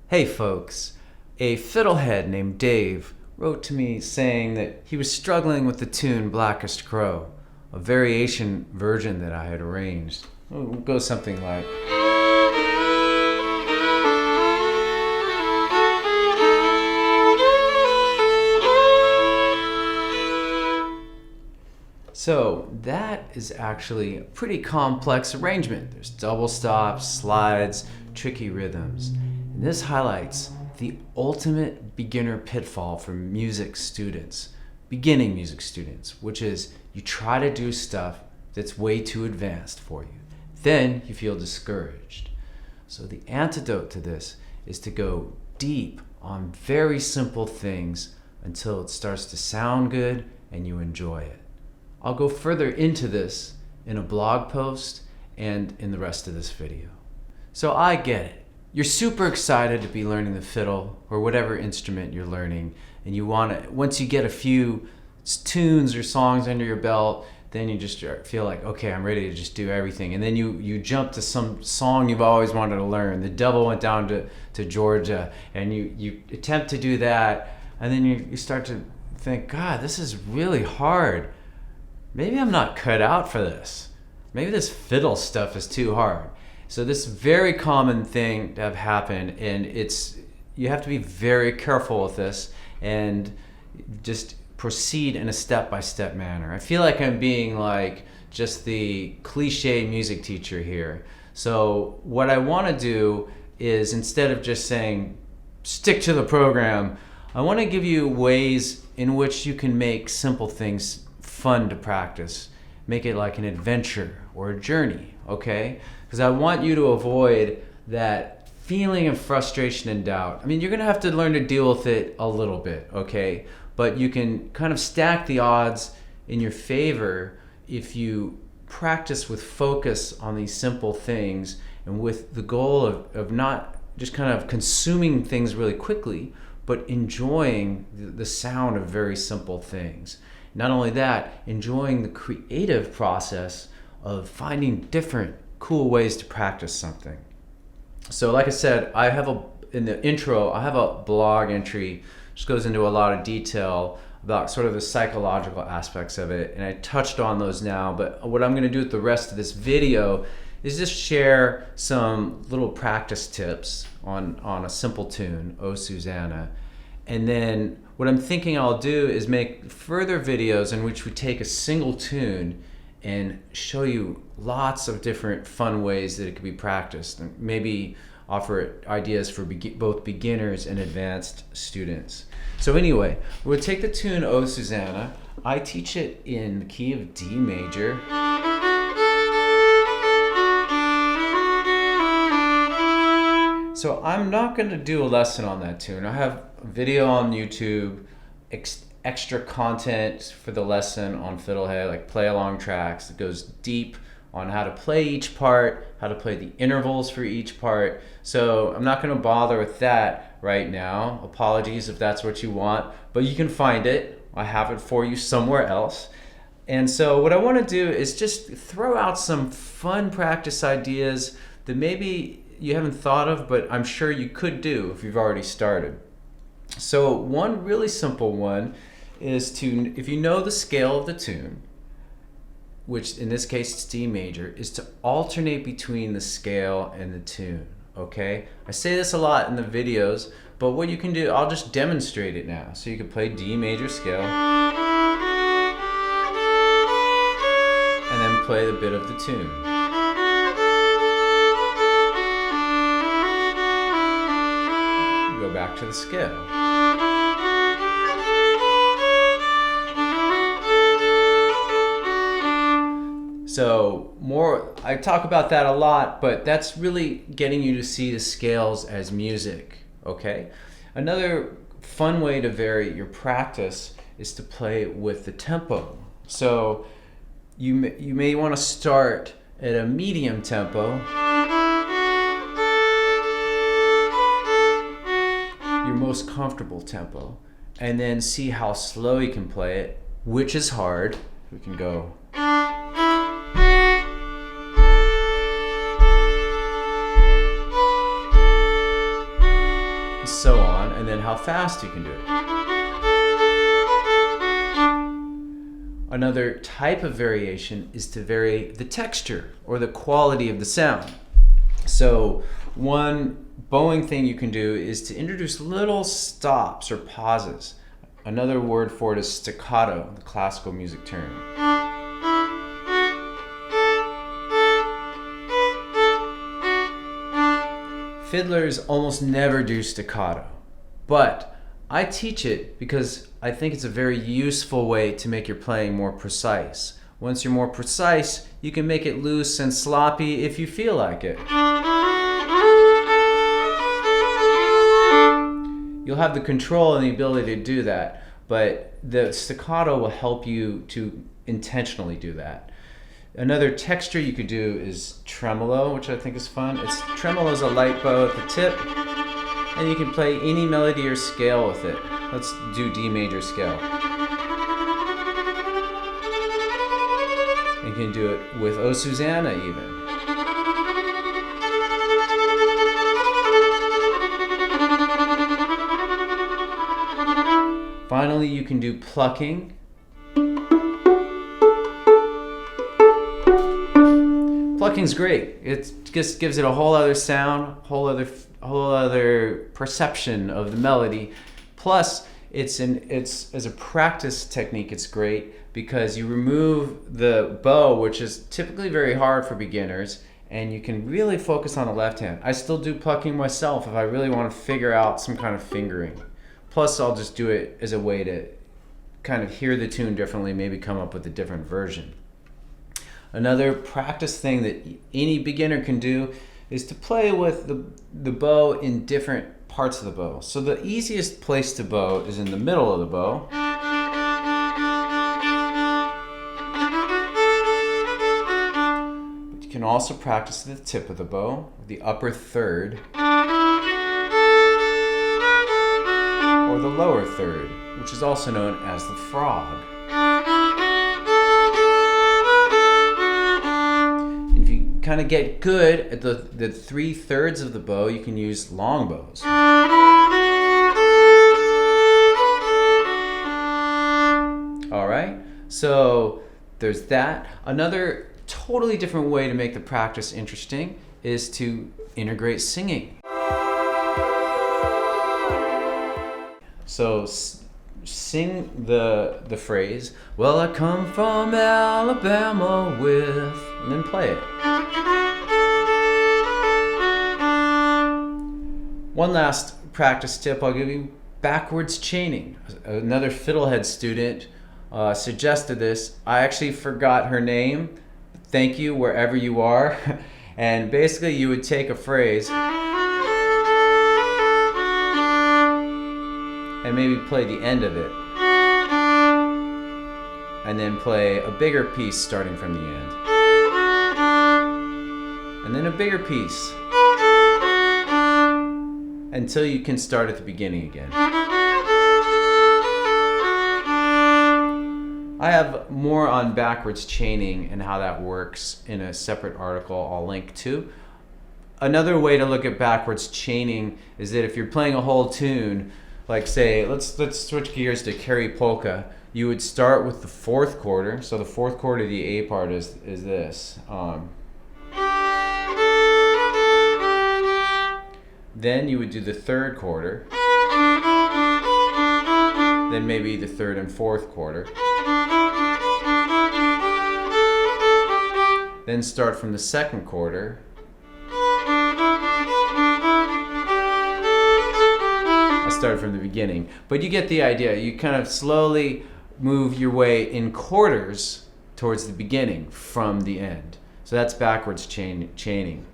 Hey folks, a fiddlehead named Dave wrote to me saying that he was struggling with the tune Blackest Crow, a variation version that I had arranged. It would go something like... So that is actually a pretty complex arrangement. There's double stops, slides, tricky rhythms. And this highlights the ultimate beginner pitfall for music students, beginning music students, which is you try to do stuff that's way too advanced for you. Then you feel discouraged. So the antidote to this is to go deep on very simple things until it starts to sound good and you enjoy it. I'll go further into this in a blog post and in the rest of this video. So I get it. You're super excited to be learning the fiddle or whatever instrument you're learning, and you want to, once you get a few tunes or songs under your belt, then you just feel like, okay, I'm ready to just do everything. And then you jump to some song you've always wanted to learn. The Devil Went Down to Georgia, and you attempt to do that, and then you start to think, God, this is really hard. Maybe I'm not cut out for this. Maybe this fiddle stuff is too hard. So this very common thing to have happen, and you have to be very careful with this and just proceed in a step-by-step manner. I feel like I'm being like just the cliche music teacher here. So what I want to do is, instead of just saying stick to the program, I want to give you ways in which you can make simple things fun to practice. Make it like an adventure or a journey, okay? Because I want you to avoid that feeling of frustration and doubt. I mean, you're gonna have to learn to deal with it a little bit, okay? But you can kind of stack the odds in your favor if you practice with focus on these simple things and with the goal of not just kind of consuming things really quickly, but enjoying the sound of very simple things. Not only that, enjoying the creative process of finding different cool ways to practice something. So like I said, in the intro, I have a blog entry which goes into a lot of detail about sort of the psychological aspects of it, and I touched on those now, but what I'm going to do with the rest of this video is just share some little practice tips on a simple tune, Oh Susanna. And then what I'm thinking I'll do is make further videos in which we take a single tune and show you lots of different fun ways that it could be practiced, and maybe offer ideas for both beginners and advanced students. So anyway, we'll take the tune Oh Susanna. I teach it in the key of D major. So I'm not going to do a lesson on that tune. I have a video on YouTube, extra content for the lesson on Fiddlehed, like play along tracks that goes deep on how to play each part, how to play the intervals for each part. So I'm not going to bother with that right now. Apologies if that's what you want, but you can find it. I have it for you somewhere else. And so what I want to do is just throw out some fun practice ideas that maybe you haven't thought of, but I'm sure you could do if you've already started. So one really simple one is to, if you know the scale of the tune, which in this case it's D major, is to alternate between the scale and the tune, okay? I say this a lot in the videos, but what you can do, I'll just demonstrate it now. So you can play D major scale, and then play the bit of the tune. Go back to the scale. So I talk about that a lot, but that's really getting you to see the scales as music, okay? Another fun way to vary your practice is to play with the tempo. So you may want to start at a medium tempo, your most comfortable tempo, and then see how slow you can play it, which is hard. We can go. and then how fast you can do it. Another type of variation is to vary the texture or the quality of the sound. So one bowing thing you can do is to introduce little stops or pauses. Another word for it is staccato, the classical music term. Fiddlers almost never do staccato, but I teach it because I think it's a very useful way to make your playing more precise. Once you're more precise, you can make it loose and sloppy if you feel like it. You'll have the control and the ability to do that, but the staccato will help you to intentionally do that. Another texture you could do is tremolo, which I think is fun. Tremolo is a light bow at the tip, and you can play any melody or scale with it. Let's do D major scale. You can do it with O Susanna even. Finally, you can do plucking. Plucking's great. It just gives it a whole other sound, whole other perception of the melody. Plus, it's as a practice technique, it's great because you remove the bow, which is typically very hard for beginners, and you can really focus on the left hand. I still do plucking myself if I really want to figure out some kind of fingering. Plus, I'll just do it as a way to kind of hear the tune differently, maybe come up with a different version. Another practice thing that any beginner can do is to play with the bow in different parts of the bow. So the easiest place to bow is in the middle of the bow. But you can also practice at the tip of the bow, the upper third, or the lower third, which is also known as the frog. If you kind of get good at the 3/3 of the bow, you can use long bows. All right, so there's that. Another totally different way to make the practice interesting is to integrate singing. So sing the phrase, well, I come from Alabama with, and then play it. One last practice tip I'll give you, backwards chaining. Another Fiddlehed student suggested this. I actually forgot her name. Thank you, wherever you are. And basically you would take a phrase and maybe play the end of it, and then play a bigger piece starting from the end, and then a bigger piece, until you can start at the beginning again. I have more on backwards chaining and how that works in a separate article I'll link to. Another way to look at backwards chaining is that if you're playing a whole tune, like say, let's switch gears to Carry Polka. You would start with the 4th quarter. So the 4th quarter of the A part is this. Then you would do the 3rd quarter. Then maybe the 3rd and 4th quarter. Then start from the 2nd quarter. I started from the beginning, but you get the idea. You kind of slowly move your way in quarters towards the beginning from the end. So that's backwards chaining.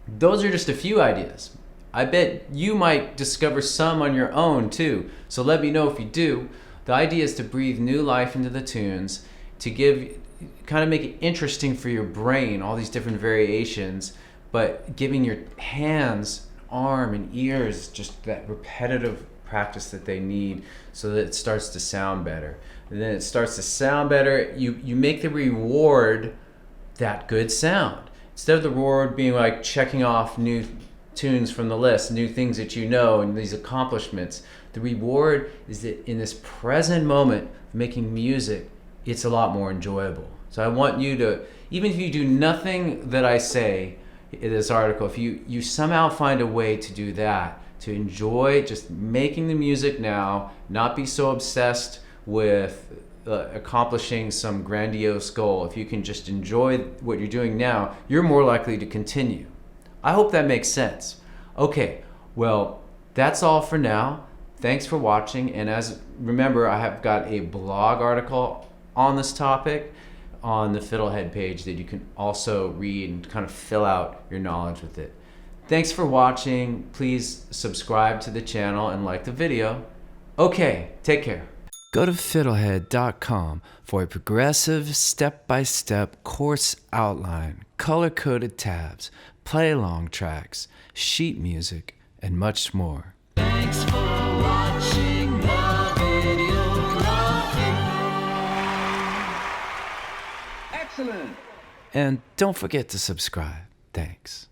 Those are just a few ideas. I bet you might discover some on your own too. So let me know if you do. The idea is to breathe new life into the tunes, to kind of make it interesting for your brain, all these different variations, but giving your hands, arm, and ears just that repetitive practice that they need so that it starts to sound better. And then it starts to sound better, you make the reward that good sound. Instead of the reward being like checking off new tunes from the list, new things that you know, and these accomplishments. The reward is that in this present moment of making music, it's a lot more enjoyable. So I want you to, even if you do nothing that I say in this article, if you somehow find a way to do that, to enjoy just making the music now, not be so obsessed with accomplishing some grandiose goal. If you can just enjoy what you're doing now, you're more likely to continue. I hope that makes sense. Okay, well, that's all for now. Thanks for watching, and remember, I have got a blog article on this topic on the Fiddlehed page that you can also read and kind of fill out your knowledge with it. Thanks for watching. Please subscribe to the channel and like the video. Okay, take care. Go to fiddlehed.com for a progressive step-by-step course outline, color-coded tabs, play-along tracks, sheet music, and much more. Thanks for watching the video. Excellent. And don't forget to subscribe. Thanks.